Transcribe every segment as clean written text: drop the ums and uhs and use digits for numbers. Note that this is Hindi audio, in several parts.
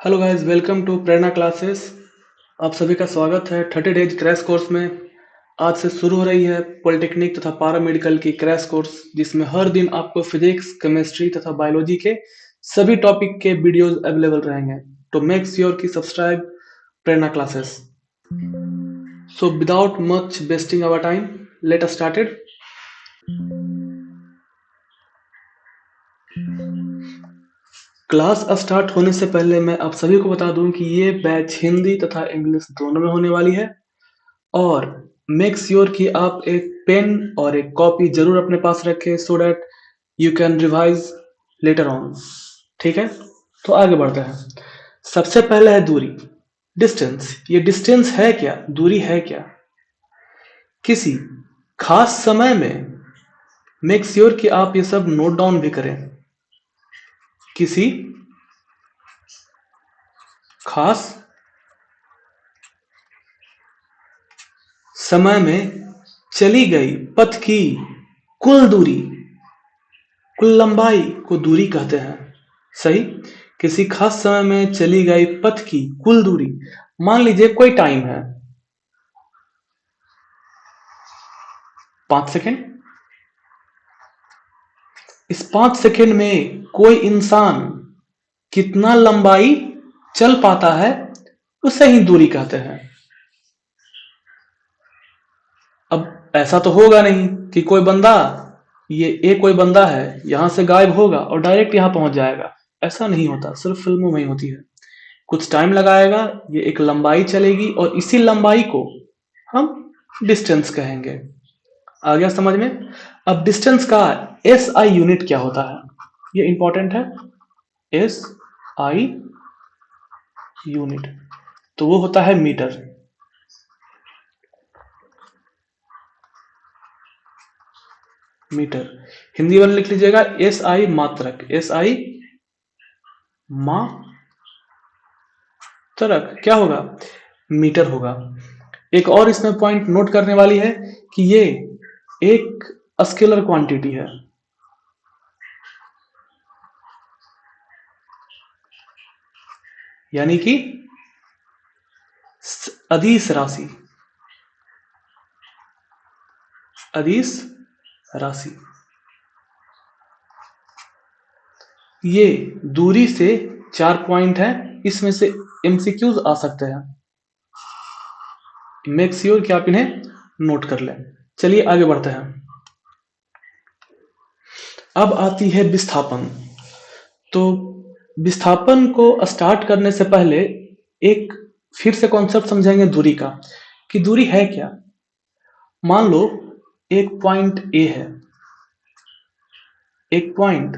Hello guys, welcome to Prerna classes. आप सभी का स्वागत है 30 डेज क्रैश कोर्स में। आज से शुरू हो रही है पॉलिटेक्निक तथा पारा मेडिकल की क्रैश कोर्स, जिसमें हर दिन आपको फिजिक्स, केमिस्ट्री तथा बायोलॉजी के सभी टॉपिक के वीडियोस अवेलेबल रहेंगे। तो मेक श्योर कि subscribe Prerna classes. So without much wasting our time, let us started. Class start होने से पहले मैं आप सभी को बता दूं कि ये बैच हिंदी तथा इंग्लिश दोनों में होने वाली है, और मेक श्योर कि आप एक पेन और एक कॉपी जरूर अपने पास रखें so that you can revise later on. ठीक है, तो आगे बढ़ते हैं। सबसे पहले है दूरी, डिस्टेंस। ये डिस्टेंस है क्या, दूरी है क्या? किसी खास समय में मेक श्योर कि आप ये सब नोट डाउन भी करें। किसी खास समय में चली गई पथ की कुल दूरी, कुल लंबाई को दूरी कहते हैं। सही, किसी खास समय में चली गई पथ की कुल दूरी। मान लीजिए कोई टाइम है 5 सेकेंड। इस 5 सेकेंड में कोई इंसान कितना लंबाई चल पाता है, उसे ही दूरी कहते हैं। अब ऐसा तो होगा नहीं कि कोई बंदा, ये कोई बंदा है, यहां से गायब होगा और डायरेक्ट यहां पहुंच जाएगा। ऐसा नहीं होता, सिर्फ फिल्मों में ही होती है। कुछ टाइम लगाएगा, ये एक लंबाई चलेगी और इसी लंबाई को हम डिस्टेंस कहेंगे। आ गया समझ में? अब डिस्टेंस का एस आई यूनिट क्या होता है, ये इंपॉर्टेंट है। एस आई यूनिट तो वो होता है मीटर। मीटर हिंदी में लिख लीजिएगा, एस आई मात्रक, एस आई मात्रक क्या होगा, मीटर होगा। एक और इसमें पॉइंट नोट करने वाली है कि ये एक स्केलर क्वांटिटी है, यानी कि अदिश राशि। अदिश राशि ये दूरी से 4 पॉइंट है, इसमें से एमसीक्यूज आ सकते हैं। मेक श्योर कि आप इन्हें नोट कर लें। चलिए आगे बढ़ते हैं। अब आती है विस्थापन। तो विस्थापन को स्टार्ट करने से पहले एक फिर से कॉन्सेप्ट समझेंगे दूरी का, कि दूरी है क्या। मान लो एक पॉइंट ए है, एक पॉइंट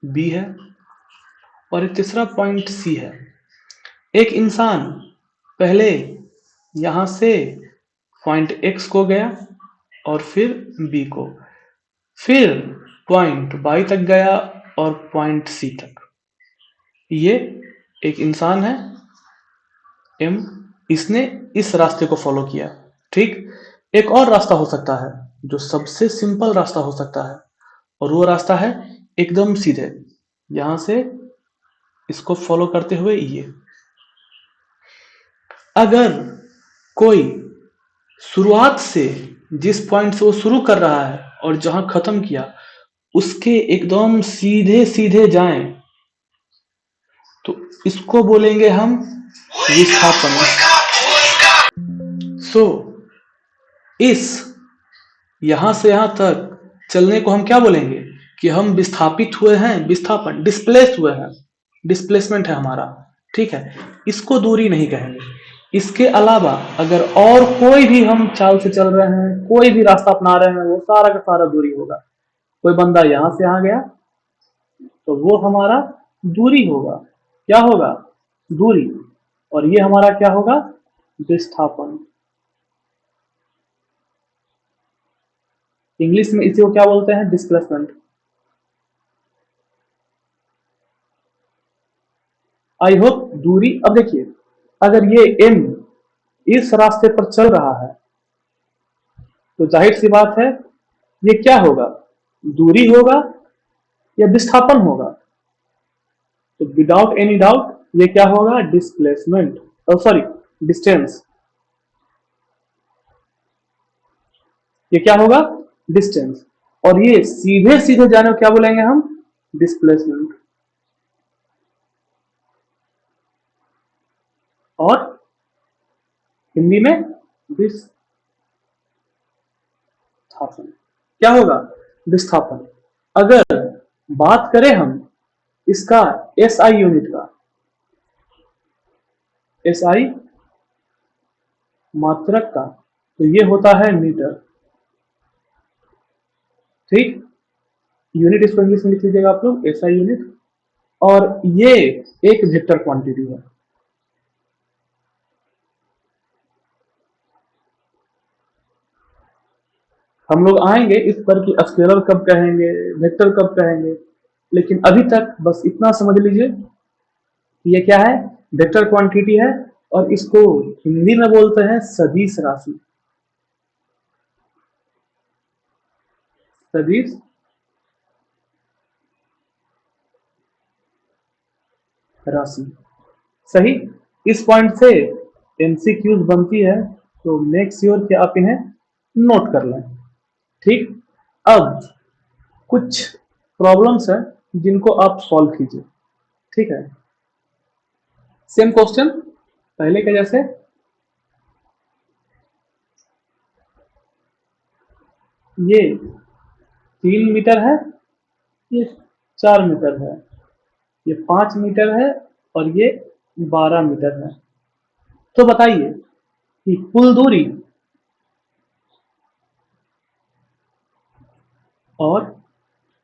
बी है और एक तीसरा पॉइंट सी है। एक इंसान पहले यहां से पॉइंट एक्स को गया और फिर बी को, फिर पॉइंट वाई तक गया और पॉइंट सी तक। ये एक इंसान है एम, इसने इस रास्ते को फॉलो किया। ठीक, एक और रास्ता हो सकता है जो सबसे सिंपल रास्ता हो सकता है, और वो रास्ता है एकदम सीधे, यहां से इसको फॉलो करते हुए ये। अगर कोई शुरुआत से जिस पॉइंट से वो शुरू कर रहा है और जहां खत्म किया उसके एकदम सीधे सीधे जाएं, तो इसको बोलेंगे हम विस्थापन। सो इस यहां से यहां तक चलने को हम क्या बोलेंगे कि हम विस्थापित हुए हैं, विस्थापन, डिस्प्लेस हुए हैं, डिस्प्लेसमेंट है हमारा। ठीक है, इसको दूरी नहीं कहेंगे। इसके अलावा अगर और कोई भी हम चाल से चल रहे हैं, कोई भी रास्ता अपना रहे हैं, वो सारा का सारा दूरी होगा। कोई बंदा यहां से यहां गया तो वो हमारा दूरी होगा। क्या होगा, दूरी। और ये हमारा क्या होगा, विस्थापन। इंग्लिश में इसी को क्या बोलते हैं, डिस्प्लेसमेंट। आई होप दूरी। अब देखिए, अगर ये एम इस रास्ते पर चल रहा है तो जाहिर सी बात है ये क्या होगा, दूरी होगा या विस्थापन होगा। तो विदाउट एनी डाउट ये क्या होगा, डिस्प्लेसमेंट, सॉरी डिस्टेंस। ये क्या होगा, डिस्टेंस। और ये सीधे सीधे जाने को क्या बोलेंगे हम, डिस्प्लेसमेंट। और हिंदी में विस्थापन। क्या होगा, विस्थापन। अगर बात करें हम इसका एसआई यूनिट का, एसआई मात्रक का, तो ये होता है मीटर। ठीक, यूनिट इसको इंग्लिश में लिख लीजिएगा आप लोग, एसआई यूनिट। और ये एक वेक्टर क्वांटिटी है। हम लोग आएंगे इस पर कि स्केलर कब कहेंगे, वेक्टर कब कहेंगे, लेकिन अभी तक बस इतना समझ लीजिए कि ये क्या है, वेक्टर क्वांटिटी है। और इसको हिंदी में बोलते हैं सदिश राशि। सदिश राशि, सही। इस पॉइंट से एमसीक्यूज बनती है, तो मेक श्योर कि आप इन्हें नोट कर लें। ठीक, अब कुछ प्रॉब्लम्स है जिनको आप सॉल्व कीजिए। ठीक है, सेम क्वेश्चन पहले के जैसे। ये 3 मीटर है, ये 4 मीटर है, ये 5 मीटर है, और ये 12 मीटर है। तो बताइए कि कुल दूरी और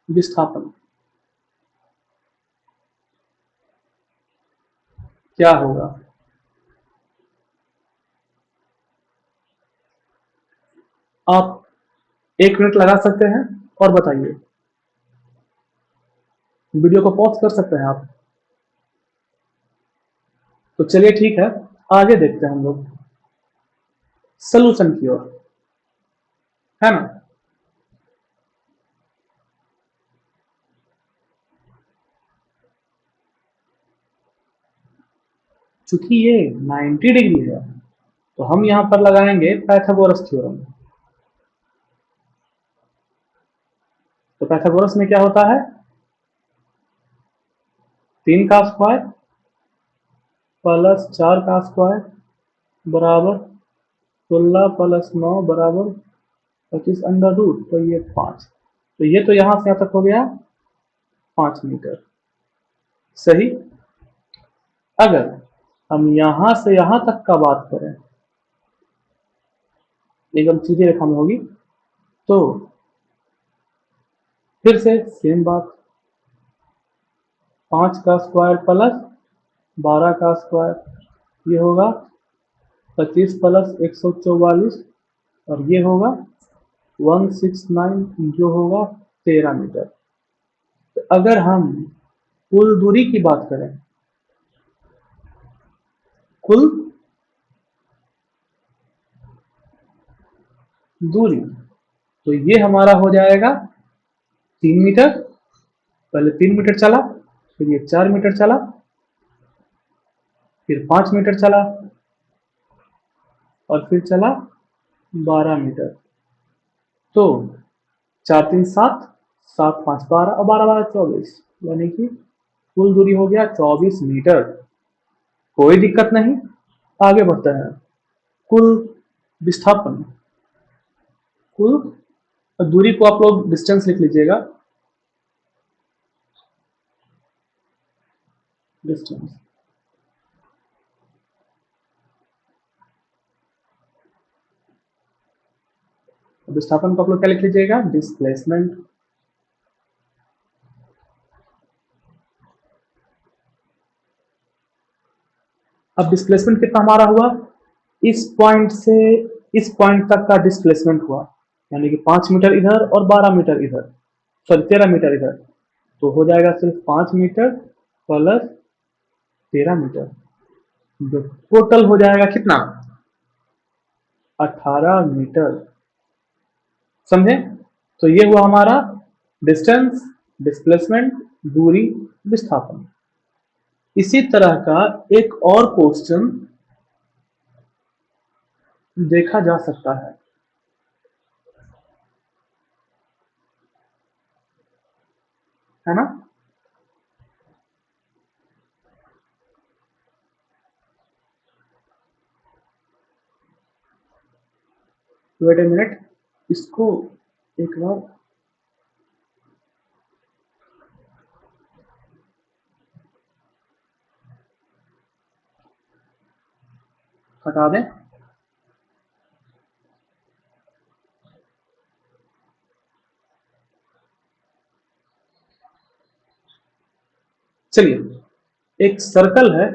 विस्थापन क्या होगा। आप 1 मिनट लगा सकते हैं और बताइए। वीडियो को पॉज कर सकते हैं आप। तो चलिए ठीक है, आगे देखते हैं हम लोग सोल्यूशन की ओर, है ना। चूंकि ये 90 डिग्री है, तो हम यहां पर लगाएंगे पाइथागोरस थ्योरम। तो पाइथागोरस में क्या होता है, 3 का स्क्वायर प्लस 4 का स्क्वायर बराबर 16 + 9 बराबर 25 अंडर रूट, तो ये 5। तो ये तो यहां से यहां तक हो गया 5 मीटर, सही। अगर हम यहां से यहां तक का बात करें, एकदम सीधी रेखा में होगी, तो फिर से सेम बात, 5 का स्क्वायर प्लस 12 का स्क्वायर, ये होगा 25 + 144, और ये होगा 169, जो होगा 13 मीटर। तो अगर हम कुल दूरी की बात करें, कुल दूरी, तो ये हमारा हो जाएगा 3 मीटर। पहले 3 मीटर चला, फिर ये 4 मीटर चला, फिर 5 मीटर चला, और फिर चला 12 मीटर। तो 4 3 7, 7 5 12, और 12 12 24, यानी कि कुल दूरी हो गया 24 मीटर। कोई दिक्कत नहीं, आगे बढ़ते हैं। कुल विस्थापन, कुल दूरी को आप लोग डिस्टेंस लिख लीजिएगा, डिस्टेंस। विस्थापन को आप लोग क्या लिख लीजिएगा, डिस्प्लेसमेंट। अब डिस्प्लेसमेंट कितना हमारा हुआ, इस पॉइंट से इस पॉइंट तक का डिस्प्लेसमेंट हुआ, यानी कि 5 मीटर इधर और 12 मीटर इधर, सॉरी 13 मीटर इधर। तो हो जाएगा सिर्फ 5 मीटर प्लस 13 मीटर, जो टोटल हो जाएगा कितना, 18 मीटर। समझे। तो ये हुआ हमारा डिस्टेंस, डिस्प्लेसमेंट, दूरी, विस्थापन। इसी तरह का एक और क्वेश्चन देखा जा सकता है ना? वेट ए मिनट, इसको एक बार हटा दें। चलिए, एक सर्कल है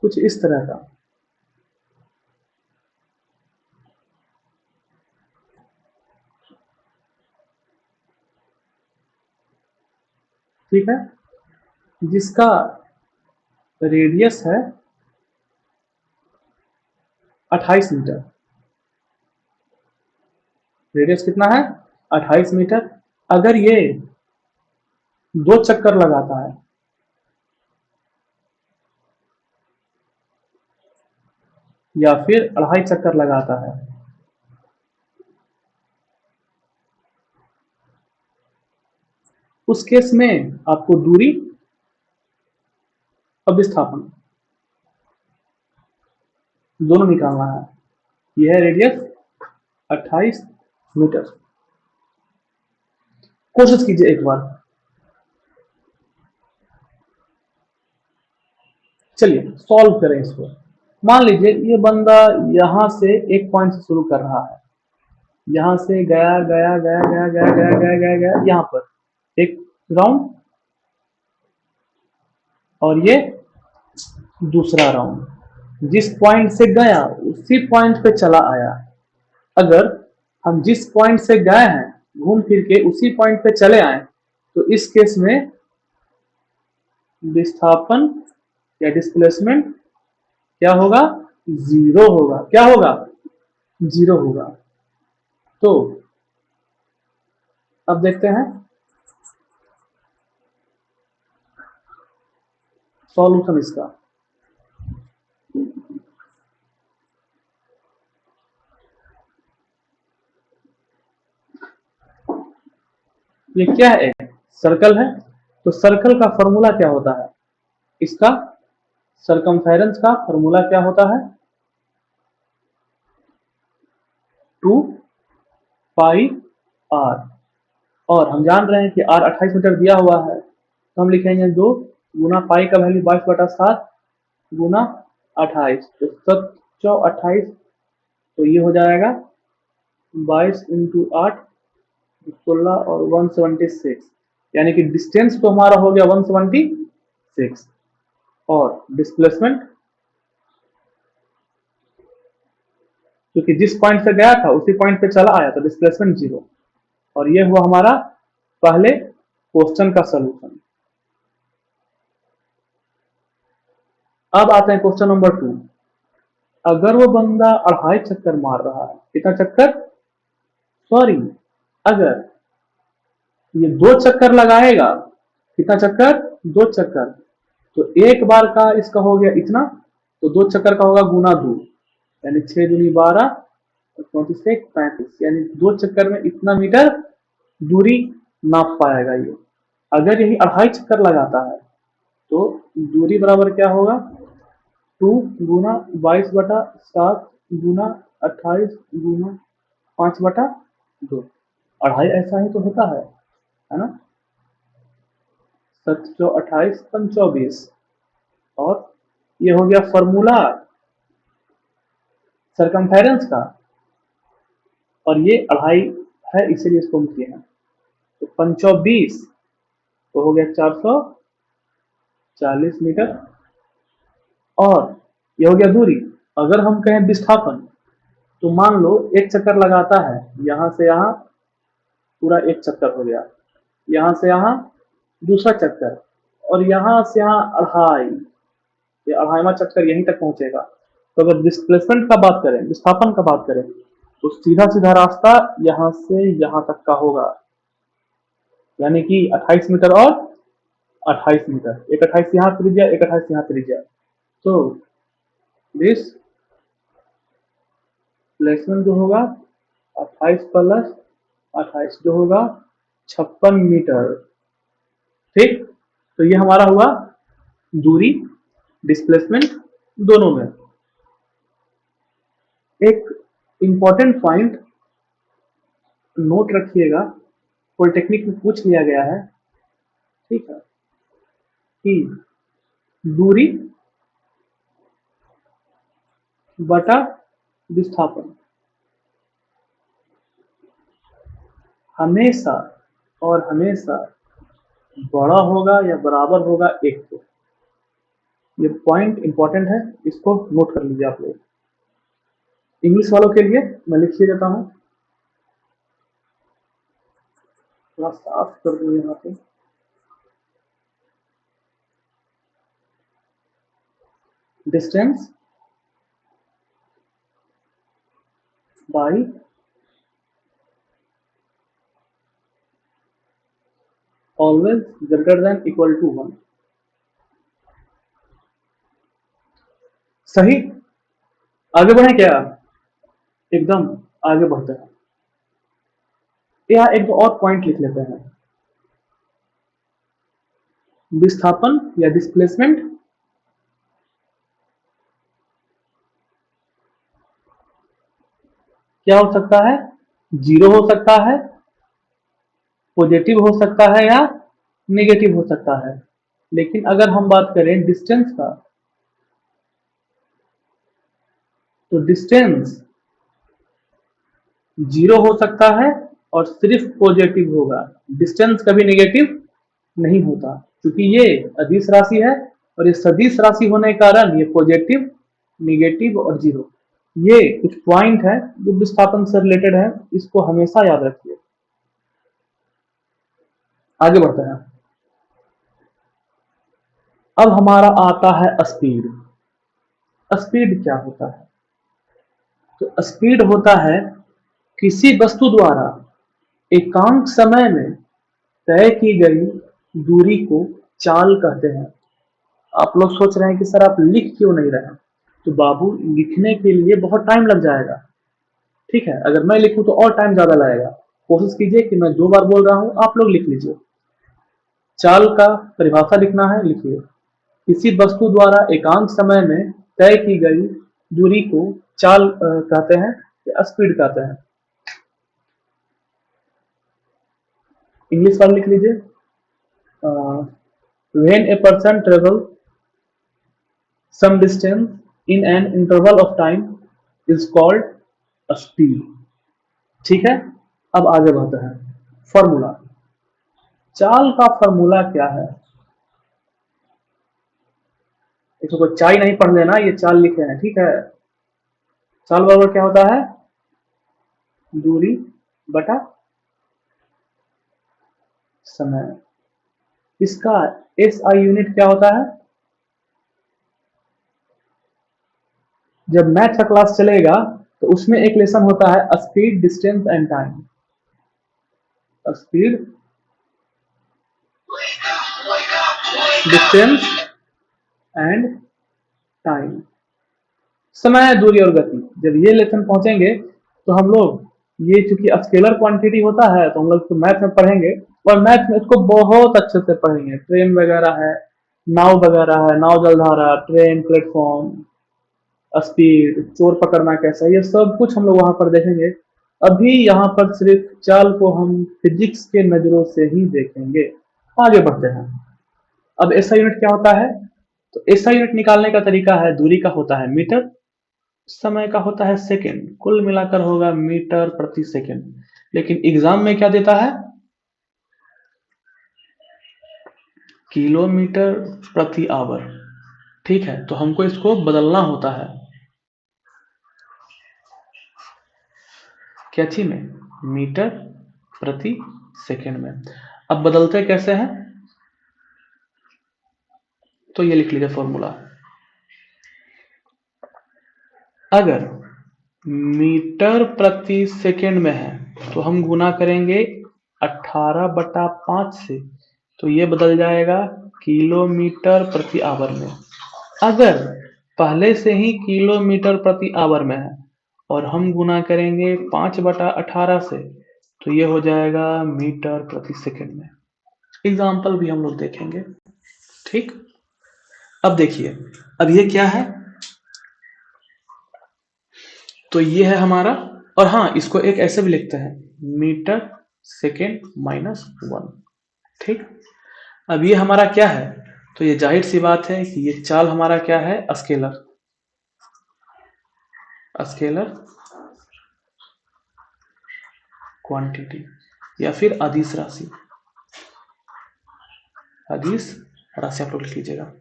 कुछ इस तरह का, ठीक है, जिसका रेडियस है 28 मीटर। रेडियस कितना है? 28 मीटर। अगर ये 2 चक्कर लगाता है या फिर 2.5 चक्कर लगाता है, उस केस में आपको दूरी और विस्थापन दोनों निकालना है। यह है रेडियस 28 मीटर। कोशिश कीजिए एक बार। चलिए सॉल्व करें इसको। मान लीजिए ये बंदा यहां से एक पॉइंट से शुरू कर रहा है, यहां से गया गया गया गया गया गया गया गया गया यहां पर एक राउंड, और ये दूसरा राउंड। जिस पॉइंट से गया उसी पॉइंट पे चला आया। अगर हम जिस पॉइंट से गए हैं घूम फिर के उसी पॉइंट पे चले आए, तो इस केस में विस्थापन या डिस्प्लेसमेंट क्या होगा? जीरो होगा। क्या होगा? जीरो होगा। तो अब देखते हैं सॉल्यूशन इसका। ये क्या है? सर्कल है। तो सर्कल का फॉर्मूला क्या होता है? इसका सरकमफेरेंस का फॉर्मूला क्या होता है? 2 पाई आर। और हम जान रहे हैं कि आर 28 मीटर दिया हुआ है, तो हम लिखेंगे 2 गुना पाई का वैल्यू 22/7 गुना 28, तो 7×28, तो ये हो जाएगा 22 इंटू 8 16 और 176, यानी कि डिस्टेंस तो हमारा हो गया 176, और डिस्प्लेसमेंट क्योंकि जिस पॉइंट से गया था उसी पॉइंट पे चला आया तो डिस्प्लेसमेंट 0। और ये हुआ हमारा पहले क्वेश्चन का सलूशन। अब आते हैं क्वेश्चन नंबर 2। अगर वो बंदा 2.5 चक्कर मार रहा है, कितना चक्कर? सॉरी, अगर ये 2 चक्कर लगाएगा, कितना चक्कर? 2 चक्कर, तो एक बार का इसका हो गया इतना, तो 2 चक्कर का होगा गुना 2, यानी 6 दूनी 12 और 34 35, यानी 2 चक्कर में इतना मीटर दूरी नाप पाएगा ये। अगर यही 2.5 चक्कर लगाता है तो दूरी बराबर क्या होगा? 2 गुना 22/7 गुना 28 गुना 5/2। 2.5 ऐसा ही तो होता है ना? 7×28 = 24। और ये हो गया फॉर्मूला सरकमफेरेंस का, और ये 2.5 है इसीलिए इसको हम किए हैं, तो 25 तो हो गया 440 मीटर। और ये हो गया दूरी। अगर हम कहें विस्थापन, तो मान लो एक चक्कर लगाता है, यहां से यहां पूरा एक चक्कर हो गया, यहां से यहां दूसरा चक्कर, और यहां से यहां 2.5, ये 2.5वां चक्कर यहीं तक पहुंचेगा। तो अगर डिस्प्लेसमेंट का बात करें, विस्थापन का बात करें, तो सीधा सीधा रास्ता यहां से यहां तक का होगा, यानी कि 28 मीटर और 28 मीटर, एक 28 यहाँ त्रिज्या, एक 28 यहाँ त्रिज्या। तो दिस प्लेसमेंट जो होगा 28 प्लस 28 जो होगा 56 मीटर। ठीक, तो ये हमारा हुआ दूरी, डिस्प्लेसमेंट दोनों में। एक इंपॉर्टेंट पॉइंट नोट रखिएगा, पॉलिटेक्निक में पूछ लिया गया है, ठीक है, कि दूरी बटा विस्थापन हमेशा और हमेशा बड़ा होगा या बराबर होगा 1 के। ये पॉइंट इंपॉर्टेंट है, इसको नोट कर लीजिए आप लोग। इंग्लिश वालों के लिए मैं लिखिए देता हूं, थोड़ा साफ कर दूं यहाँ पे। Distance by always greater than equal to 1। सही, आगे बढ़े क्या? एकदम आगे बढ़ते हैं। यहाँ एक दो और पॉइंट लिख लेते हैं। विस्थापन या डिस्प्लेसमेंट क्या हो सकता है? 0 हो सकता है, पॉजिटिव हो सकता है या नेगेटिव हो सकता है। लेकिन अगर हम बात करें डिस्टेंस का, तो डिस्टेंस 0 हो सकता है और सिर्फ पॉजिटिव होगा। डिस्टेंस कभी नेगेटिव नहीं होता, क्योंकि ये अदिश राशि है और ये सदिश राशि होने के कारण ये पॉजिटिव, नेगेटिव और 0, ये कुछ पॉइंट है जो विस्थापन से रिलेटेड है, इसको हमेशा याद रखिए। आगे बढ़ते हैं। अब हमारा आता है स्पीड। स्पीड क्या होता है? तो स्पीड होता है किसी वस्तु द्वारा एकांक समय में तय की गई दूरी को चाल कहते हैं। आप लोग सोच रहे हैं कि सर आप लिख क्यों नहीं रहे हैं? तो बाबू, लिखने के लिए बहुत टाइम लग जाएगा, ठीक है। अगर मैं लिखूं तो और टाइम ज्यादा लगेगा। कोशिश कीजिए कि मैं 2 बार बोल रहा हूं, आप लोग लिख लीजिए। चाल का परिभाषा लिखना है, लिखिए। किसी वस्तु द्वारा एकांक समय में तय की गई दूरी को चाल कहते हैं या स्पीड कहते हैं। इंग्लिश वाला लिख लीजिए। When a person travel some distance in an interval of time is called a speed। ठीक है, अब आगे बढ़ते हैं। फॉर्मूला, चाल का फॉर्मूला क्या है? इसको कोई चाय नहीं पढ़ लेना, ये चाल लिखे हैं, ठीक है। चाल बराबर क्या होता है? दूरी बटा समय। इसका SI यूनिट क्या होता है? जब मैथ का क्लास चलेगा तो उसमें एक लेसन होता है speed, distance and time. Speed, distance and time, समय, दूरी और गति। जब ये लेसन पहुंचेंगे तो हम लोग, ये चूंकि स्केलर क्वांटिटी होता है तो हम लोग तो मैथ में पढ़ेंगे, और मैथ में इसको बहुत अच्छे से पढ़ेंगे। ट्रेन वगैरह है, नाव वगैरह है, नाव जलधारा, ट्रेन, प्लेटफॉर्म, स्पीड, चोर पकड़ना कैसा, ये सब कुछ हम लोग वहां पर देखेंगे। अभी यहाँ पर सिर्फ चाल को हम फिजिक्स के नजरों से ही देखेंगे। आगे बढ़ते हैं। अब एसआई यूनिट क्या होता है? तो एसआई यूनिट निकालने का तरीका है, दूरी का होता है मीटर, समय का होता है सेकंड, कुल मिलाकर होगा मीटर प्रति सेकंड। लेकिन एग्जाम में क्या देता है? किलोमीटर प्रति आवर, ठीक है। तो हमको इसको बदलना होता है क्या चीज में? मीटर प्रति सेकंड में। अब बदलते कैसे हैं? तो ये लिख लीजिए फॉर्मूला। अगर मीटर प्रति सेकंड में है तो हम गुना करेंगे 18/5 से, तो ये बदल जाएगा किलोमीटर प्रति आवर में। अगर पहले से ही किलोमीटर प्रति आवर में है और हम गुना करेंगे 5/18 से, तो ये हो जाएगा मीटर प्रति सेकंड में। एग्जाम्पल भी हम लोग देखेंगे। ठीक, अब देखिए, अब ये क्या है, तो ये है हमारा, और हाँ, इसको एक ऐसे भी लिखते हैं, मीटर सेकेंड -1। ठीक, अब ये हमारा क्या है, तो ये जाहिर सी बात है कि ये चाल हमारा क्या है, स्केलर क्वांटिटी या फिर अदिश राशि आप लोग लिख लीजिएगा।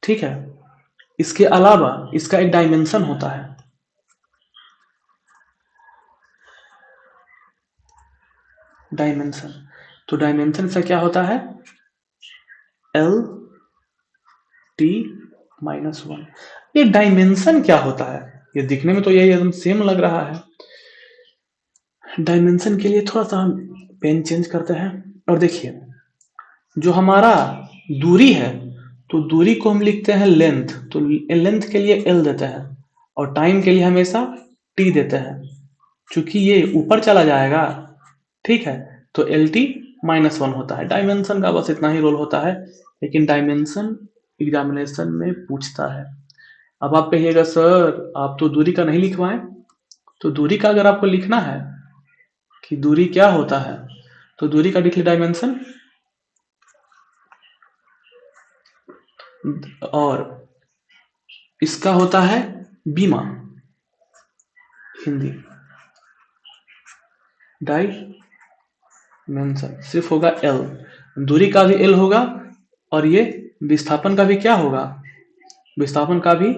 ठीक है, इसके अलावा इसका एक डायमेंशन होता है, डायमेंशन। तो डायमेंशन से क्या होता है, LT-1। ये डायमेंशन क्या होता है, ये दिखने में तो यही एकदम सेम लग रहा है। डायमेंशन के लिए थोड़ा सा हम पेन चेंज करते हैं, और देखिए, जो हमारा दूरी है, तो दूरी को हम लिखते हैं लेंथ, तो लेंथ के लिए L देते हैं, और टाइम के लिए हमेशा T देते हैं, चूंकि ये ऊपर चला जाएगा। ठीक है, तो LT-1 होता है। डायमेंशन का बस इतना ही रोल होता है, लेकिन डायमेंशन एग्जामिनेशन में पूछता है। अब आप कहिएगा सर आप तो दूरी का नहीं लिखवाएं, तो दूरी का अगर आपको लिखना है कि दूरी क्या होता है, तो दूरी का लिख ले डायमेंशन, और इसका होता है बीमा, हिंदी डायमेंशन सिर्फ होगा L, दूरी का भी L होगा, और ये विस्थापन का भी क्या होगा, विस्थापन का भी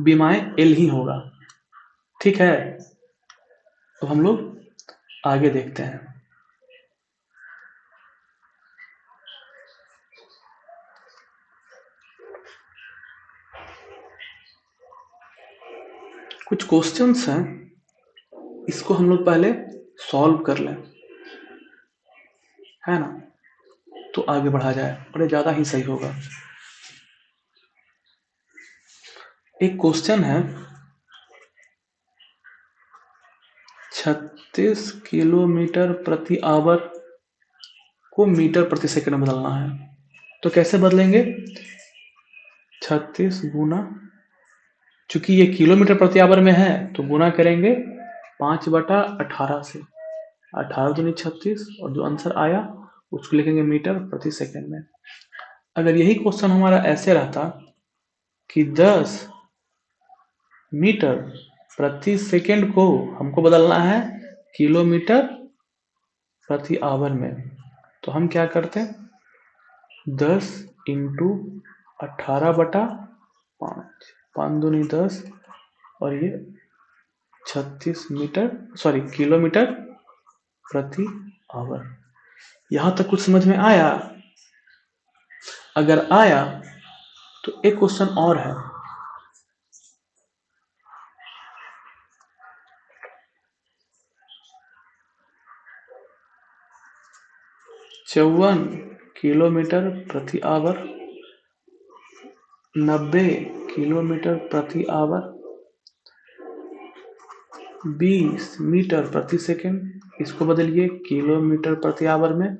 बीमाएं L ही होगा। ठीक है, तो हम लोग आगे देखते हैं। कुछ क्वेश्चंस हैं, इसको हम लोग पहले सॉल्व कर लें, है ना, तो आगे बढ़ा जाए और ये ज्यादा ही सही होगा। एक क्वेश्चन है, 36 किलोमीटर प्रति आवर को मीटर प्रति सेकंड में बदलना है, तो कैसे बदलेंगे, 36 गुना, चूंकि ये किलोमीटर प्रति आवर में है तो गुना करेंगे 5/18 से, 18 दूनी 36, और जो आंसर आया उसको लिखेंगे मीटर प्रति सेकंड में। अगर यही क्वेश्चन हमारा ऐसे रहता कि 10 मीटर प्रति सेकंड को हमको बदलना है किलोमीटर प्रति आवर में, तो हम क्या करते हैं, 10 इंटू 18/5, 5 दूनी 10, और ये 36 किलोमीटर प्रति आवर। यहां तक कुछ समझ में आया? अगर आया तो एक क्वेश्चन और है, चौवन किलोमीटर प्रति आवर, 90 किलोमीटर प्रति आवर, 20 मीटर प्रति सेकंड, इसको बदलिए किलोमीटर प्रति आवर में,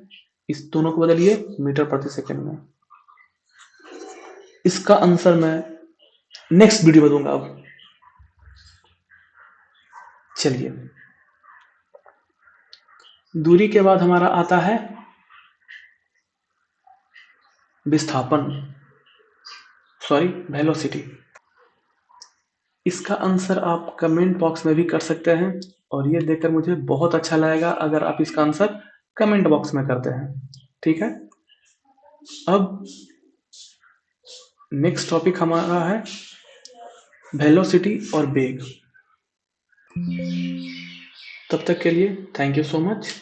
इस दोनों को बदलिए मीटर प्रति सेकंड में। इसका आंसर मैं नेक्स्ट वीडियो में दूंगा। अब चलिए, दूरी के बाद हमारा आता है विस्थापन, वेलोसिटी। इसका आंसर आप कमेंट बॉक्स में भी कर सकते हैं, और ये देखकर मुझे बहुत अच्छा लगेगा अगर आप इसका आंसर कमेंट बॉक्स में करते हैं। ठीक है, अब नेक्स्ट टॉपिक हमारा है वेलोसिटी और वेग। तब तक के लिए थैंक यू सो मच।